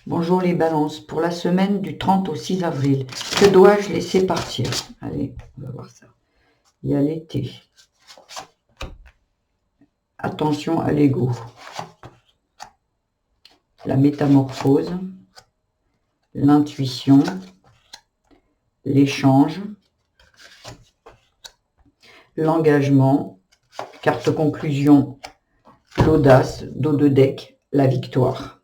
Bonjour les balances, pour la semaine du 30 au 6 avril, que dois-je laisser partir? Allez, on va voir ça. Il y a l'été. Attention à l'ego. La métamorphose, l'intuition, l'échange, l'engagement, carte conclusion, l'audace, dos de deck, la victoire.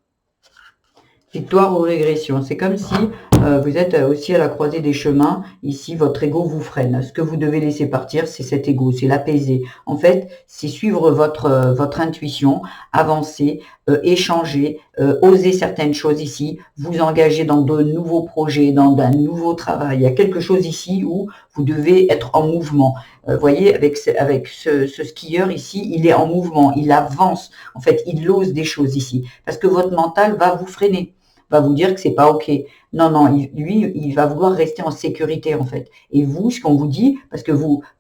Victoire ou régression, c'est comme si vous êtes aussi à la croisée des chemins. Ici, votre ego vous freine. Ce que vous devez laisser partir, c'est cet ego, c'est l'apaiser. En fait, c'est suivre votre intuition, avancer, échanger, oser certaines choses ici, vous engager dans de nouveaux projets, dans un nouveau travail. Il y a quelque chose ici où vous devez être en mouvement. Voyez, avec ce skieur ici, il est en mouvement, il avance. En fait, il ose des choses ici. Parce que votre mental va vous freiner, va vous dire que c'est pas OK. Non, non, lui, il va vouloir rester en sécurité, en fait. Et vous, ce qu'on vous dit, parce que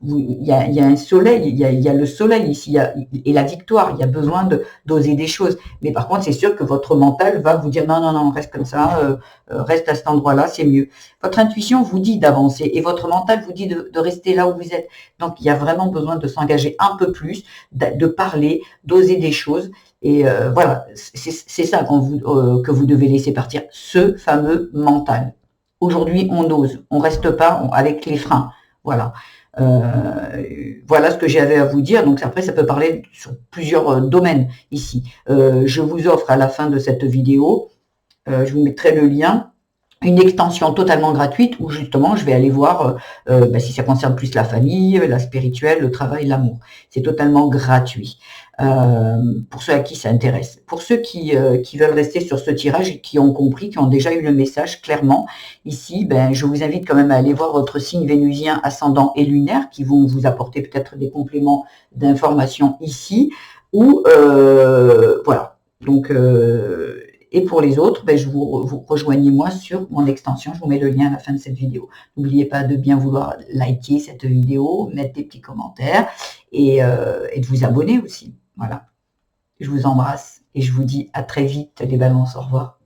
il y a un soleil, il y a le soleil ici, et la victoire, il y a besoin d'oser des choses. Mais par contre, c'est sûr que votre mental va vous dire, non, non, non, reste comme ça, reste à cet endroit-là, c'est mieux. Votre intuition vous dit d'avancer, et votre mental vous dit de rester là où vous êtes. Donc, il y a vraiment besoin de s'engager un peu plus, de parler, d'oser des choses. Et voilà, c'est ça que vous devez laisser partir, ce fameux mental. Aujourd'hui, on ose, on reste pas avec les freins. Voilà. Voilà ce que j'avais à vous dire. Donc après, ça peut parler sur plusieurs domaines ici. Je vous offre à la fin de cette vidéo, je vous mettrai le lien, une extension totalement gratuite où justement je vais aller voir si ça concerne plus la famille, la spirituelle, le travail, l'amour. C'est totalement gratuit pour ceux à qui ça intéresse. Pour ceux qui veulent rester sur ce tirage et qui ont compris, qui ont déjà eu le message clairement, ici, je vous invite quand même à aller voir votre signe vénusien, ascendant et lunaire qui vont vous apporter peut-être des compléments d'informations ici. Ou voilà. Donc et pour les autres, vous rejoignez moi sur mon extension. Je vous mets le lien à la fin de cette vidéo. N'oubliez pas de bien vouloir liker cette vidéo, mettre des petits commentaires et de vous abonner aussi. Voilà. Je vous embrasse et je vous dis à très vite les balances. Au revoir.